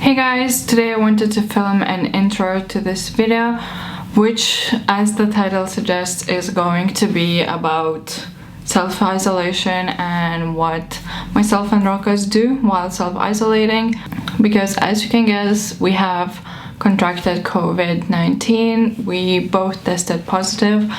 Hey guys, today I wanted to film an intro to this video, which, as the title suggests, is going to be about self-isolation and what myself and Rokas do while self-isolating, because as you can guess, we have contracted COVID-19. We both tested positive.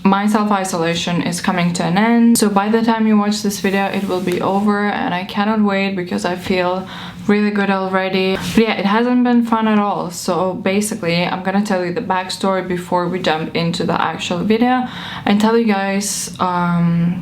My self-isolation is coming to an end, so by the time you watch this video it will be over, and I cannot wait because I feel really good already. But yeah, it hasn't been fun at all. So basically I'm gonna tell you the backstory before we jump into the actual video and tell you guys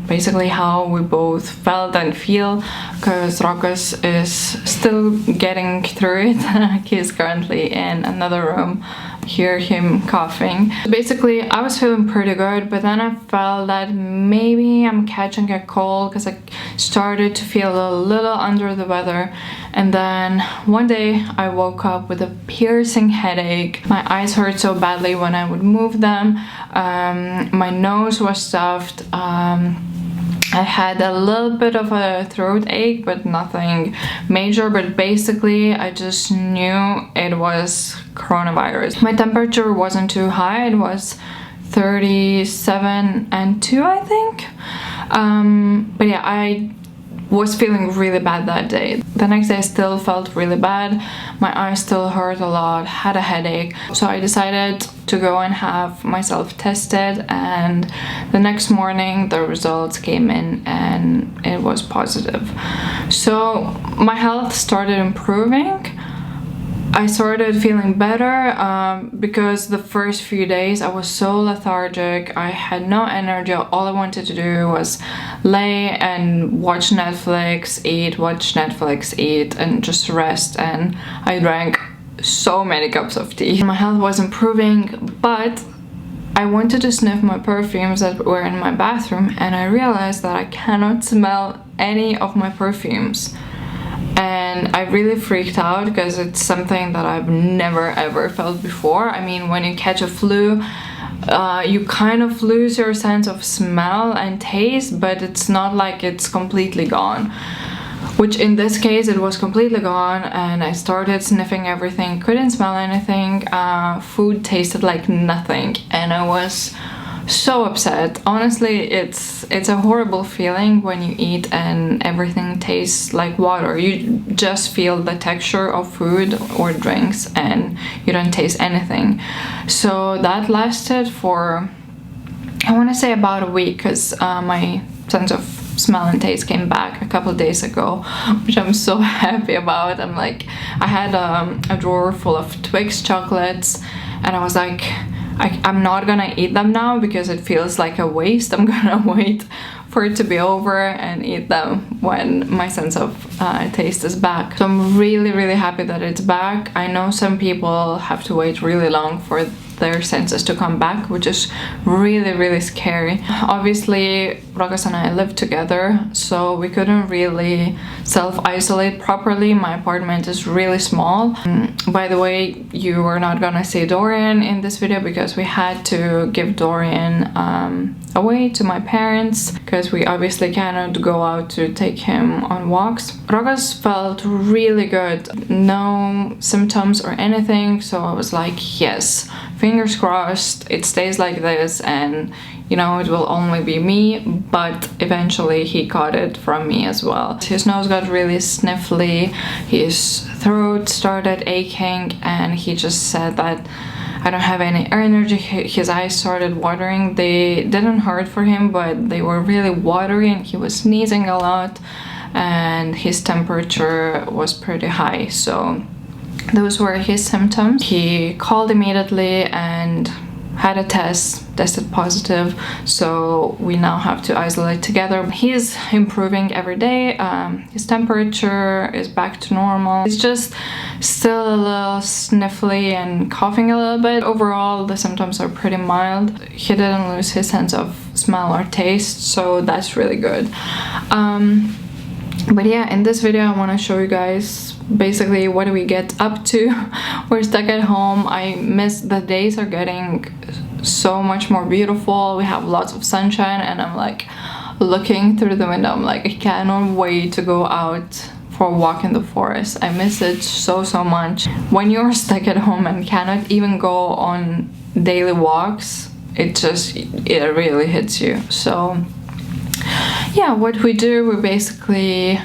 basically how we both felt and feel, because Rokas is still getting through it. He's currently in another room. Hear him coughing. Basically I was feeling pretty good, but then I felt that maybe I'm catching a cold because I started to feel a little under the weather. And then one day I woke up with a piercing headache. My eyes hurt so badly when I would move them. My nose was stuffed. I had a little bit of a throat ache, but nothing major. But basically I just knew it was coronavirus. My temperature wasn't too high. It was 37 and 2, I think. But yeah, I was feeling really bad that day. The next day I still felt really bad. My eyes still hurt a lot, had a headache. So I decided to go and have myself tested, and the next morning the results came in and it was positive. So my health started improving. I started feeling better because the first few days I was so lethargic. I had no energy. All I wanted to do was lay and watch Netflix, eat, and just rest. And I drank so many cups of tea. My health was improving, but I wanted to sniff my perfumes that were in my bathroom, and I realized that I cannot smell any of my perfumes. And I really freaked out because it's something that I've never ever felt before. I mean, when you catch a flu, you kind of lose your sense of smell and taste, but it's not like it's completely gone. Which in this case it was completely gone, and I started sniffing everything, couldn't smell anything. Food tasted like nothing, and I was so upset. Honestly, it's a horrible feeling when you eat and everything tastes like water. You just feel the texture of food or drinks and you don't taste anything. So that lasted for, I want to say, about a week, because my sense of smell and taste came back a couple of days ago, which I'm so happy about. I'm like, I had a drawer full of Twix chocolates, and I was like, I'm not gonna eat them now because it feels like a waste. I'm gonna wait for it to be over and eat them when my sense of taste is back. So I'm really happy that it's back. I know some people have to wait really long for their senses to come back, which is really scary. Obviously Rokas and I live together, so we couldn't really self-isolate properly. My apartment is really small. By the way, you are not gonna see Dorian in this video because we had to give Dorian away to my parents, because we obviously cannot go out to take him on walks. Rokas felt really good, no symptoms or anything, so I was like, yes, fingers crossed it stays like this, and you know, it will only be me. But eventually he caught it from me as well. His nose got really sniffly, his throat started aching, and he just said that I don't have any energy. His eyes started watering. They didn't hurt for him, but they were really watery, and he was sneezing a lot, and his temperature was pretty high. So those were his symptoms. He called immediately and had a tested positive, so we now have to isolate together. He's improving every day. His temperature is back to normal. He's just still a little sniffly and coughing a little bit. Overall, the symptoms are pretty mild. He didn't lose his sense of smell or taste, so that's really good. But yeah, in this video I want to show you guys basically what do we get up to. We're stuck at home. I miss the days are getting so much more beautiful. We have lots of sunshine, and I'm like looking through the window, I'm like, I cannot wait to go out for a walk in the forest. I miss it so much. When you're stuck at home and cannot even go on daily walks, it really hits you. So yeah, what we do, we basically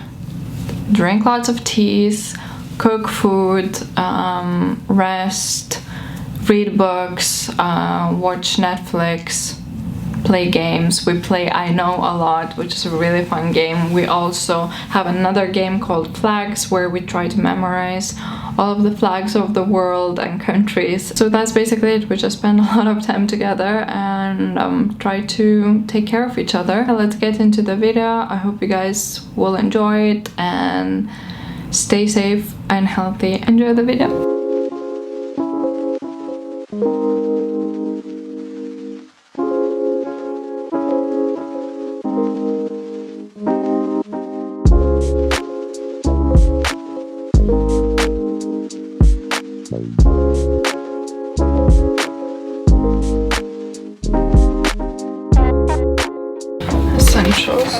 drink lots of teas, cook food, rest, read books, watch Netflix, play games. We play I Know a lot, which is a really fun game. We also have another game called Flags, where we try to memorize all of the flags of the world and countries. So that's basically it. We just spend a lot of time together and try to take care of each other. Let's get into the video. I hope you guys will enjoy it and stay safe and healthy. Enjoy the video. Essentials.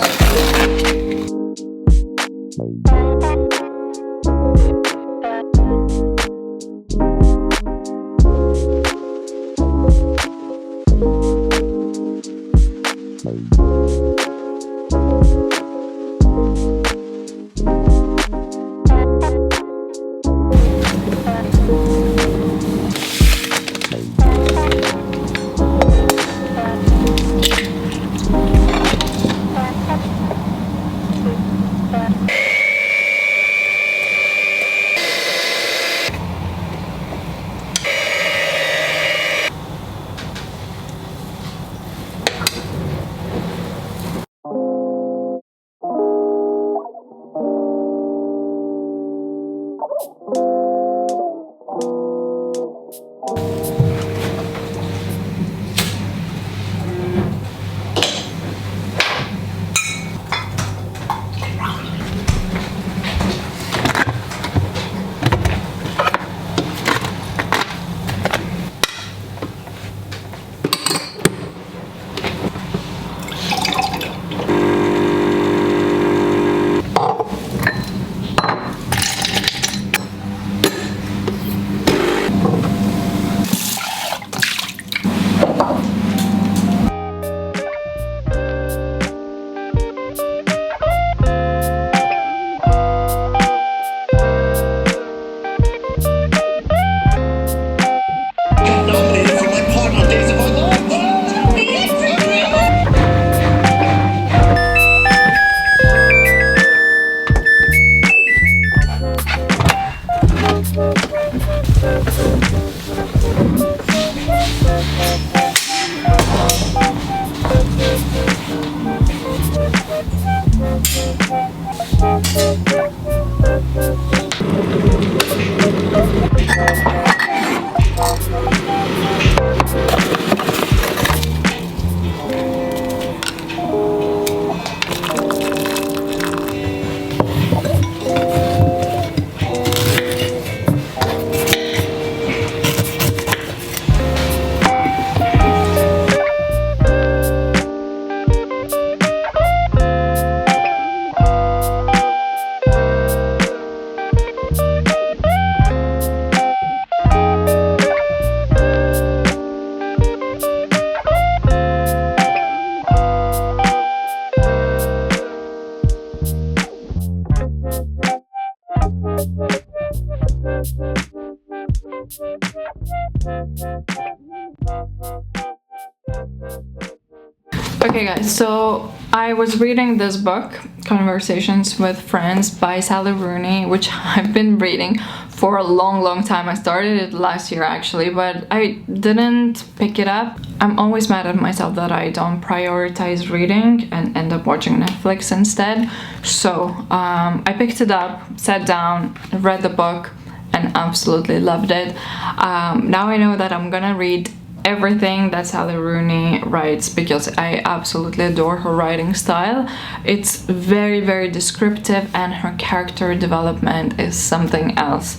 Okay guys, so I was reading this book, Conversations with Friends by Sally Rooney, which I've been reading for a long time. I started it last year actually, but I didn't pick it up. I'm always mad at myself that I don't prioritize reading and end up watching Netflix instead. So I picked it up, sat down, read the book, and absolutely loved it. Now I know that I'm gonna read everything that Sally Rooney writes because I absolutely adore her writing style. It's very descriptive, and her character development is something else.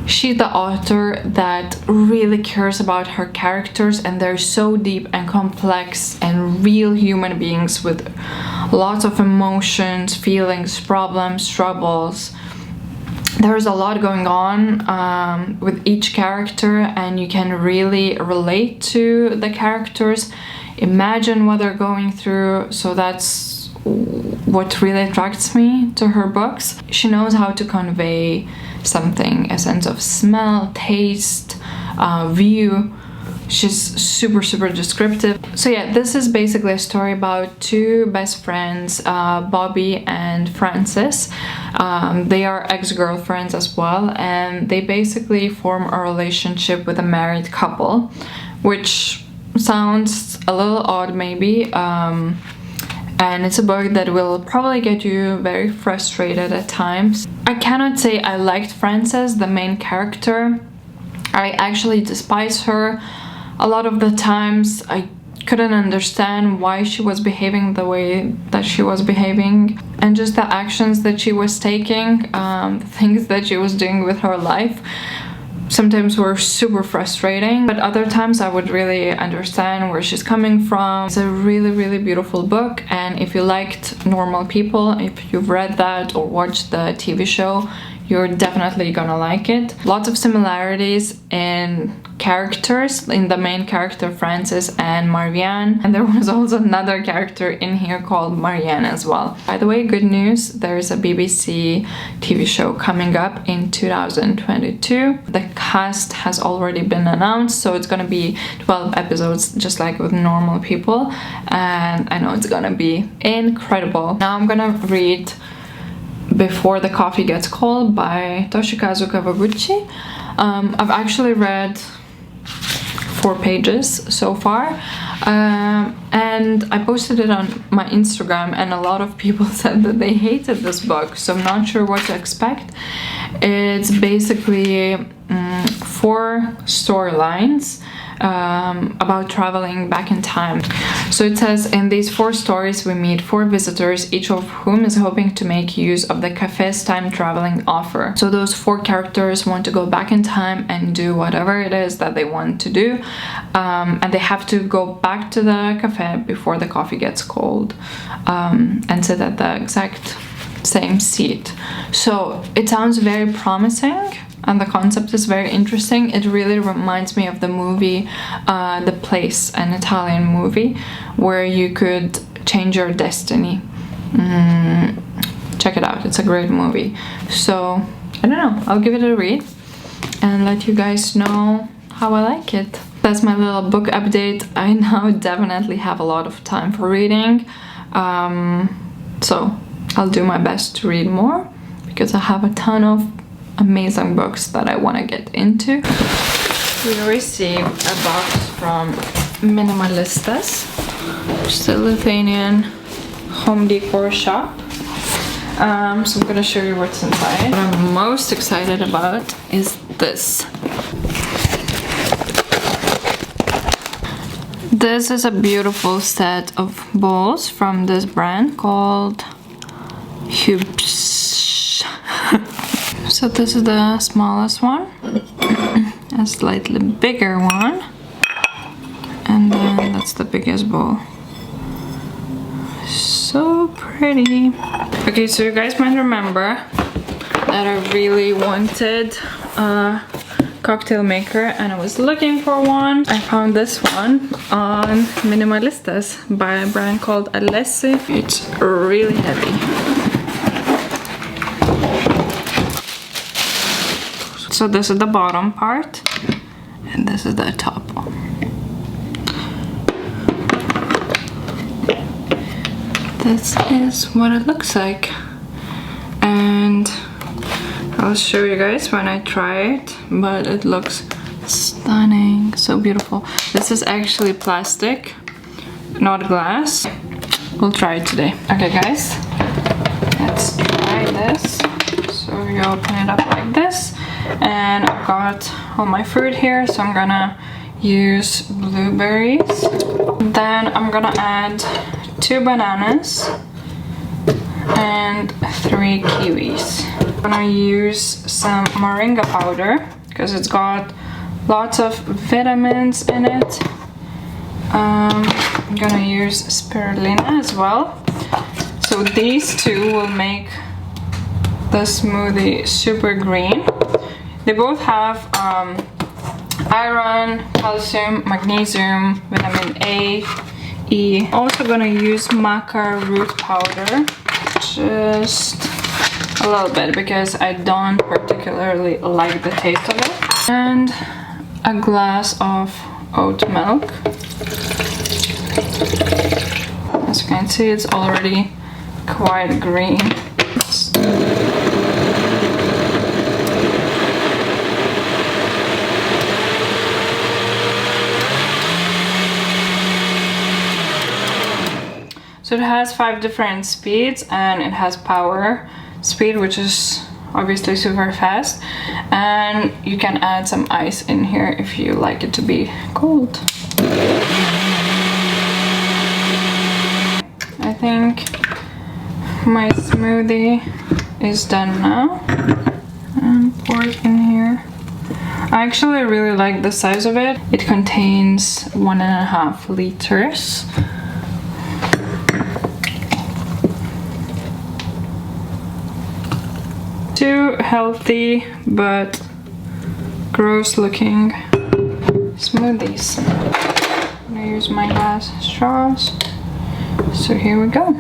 She's the author that really cares about her characters, and they're so deep and complex and real human beings with lots of emotions, feelings, problems, troubles. there's a lot going on with each character, and you can really relate to the characters, imagine what they're going through. So that's what really attracts me to her books. She knows how to convey something, a sense of smell, taste, view. She's super descriptive. So yeah, this is basically a story about two best friends, Bobby and Frances. They are ex-girlfriends as well, and they basically form a relationship with a married couple, which sounds a little odd maybe, and it's a book that will probably get you very frustrated at times. I cannot say I liked Frances, the main character. I actually despise her. A lot of the times I couldn't understand why she was behaving the way that she was behaving, and just the actions that she was taking, the things that she was doing with her life, sometimes were super frustrating, but other times I would really understand where she's coming from. It's a really beautiful book, and if you liked Normal People, if you've read that or watched the TV show, you're definitely gonna like it. Lots of similarities in characters, in the main character Frances and Marianne, and there was also another character in here called Marianne as well. By the way, good news, there's a BBC TV show coming up in 2022. The cast has already been announced, so it's gonna be 12 episodes just like with Normal People, and I know it's gonna be incredible. Now I'm gonna read Before the Coffee Gets Cold by Toshikazu Kawaguchi. I've actually read 4 pages so far, and I posted it on my Instagram, and a lot of people said that they hated this book, so I'm not sure what to expect. It's basically 4 storylines about traveling back in time. So it says, in these 4 stories we meet 4 visitors, each of whom is hoping to make use of the cafe's time traveling offer. So those 4 characters want to go back in time and do whatever it is that they want to do, and they have to go back to the cafe before the coffee gets cold, and sit at the exact same seat. So it sounds very promising, and the concept is very interesting. It really reminds me of the movie The Place, an Italian movie where you could change your destiny. Check it out, it's a great movie. So I don't know, I'll give it a read and let you guys know how I like it. That's my little book update. I now definitely have a lot of time for reading, so I'll do my best to read more because I have a ton of amazing books that I want to get into. We received a box from Minimalistas, which is a Lithuanian home decor shop. So I'm gonna show you what's inside. What I'm most excited about is this. This is a beautiful set of bowls from this brand called Hubsch. So this is the smallest one, a slightly bigger one, and then that's the biggest bowl. So pretty. Okay, so you guys might remember that I really wanted a cocktail maker and I was looking for one. I found this one on Minimalistas by a brand called Alessi. It's really heavy. So this is the bottom part and this is the top. This is what it looks like, and I'll show you guys when I try it, but it looks stunning, so beautiful. This is actually plastic, not glass. We'll try it today. Okay guys, let's try this. So you open it up like this, and I've got all my fruit here, so I'm gonna use blueberries. Then I'm gonna add 2 bananas and 3 kiwis. I'm gonna use some moringa powder because it's got lots of vitamins in it. I'm gonna use spirulina as well. So these 2 will make the smoothie super green. They both have iron, calcium, magnesium, vitamin A, E. Also gonna use maca root powder, just a little bit because I don't particularly like the taste of it. And a glass of oat milk. As you can see, it's already quite green. So it has 5 different speeds, and it has power speed, which is obviously super fast, and you can add some ice in here if you like it to be cold. I think my smoothie is done now, and pour it in here. I actually really like the size of it. It contains 1.5 liters. Two healthy but gross looking smoothies. I'm gonna use my glass straws. So here we go.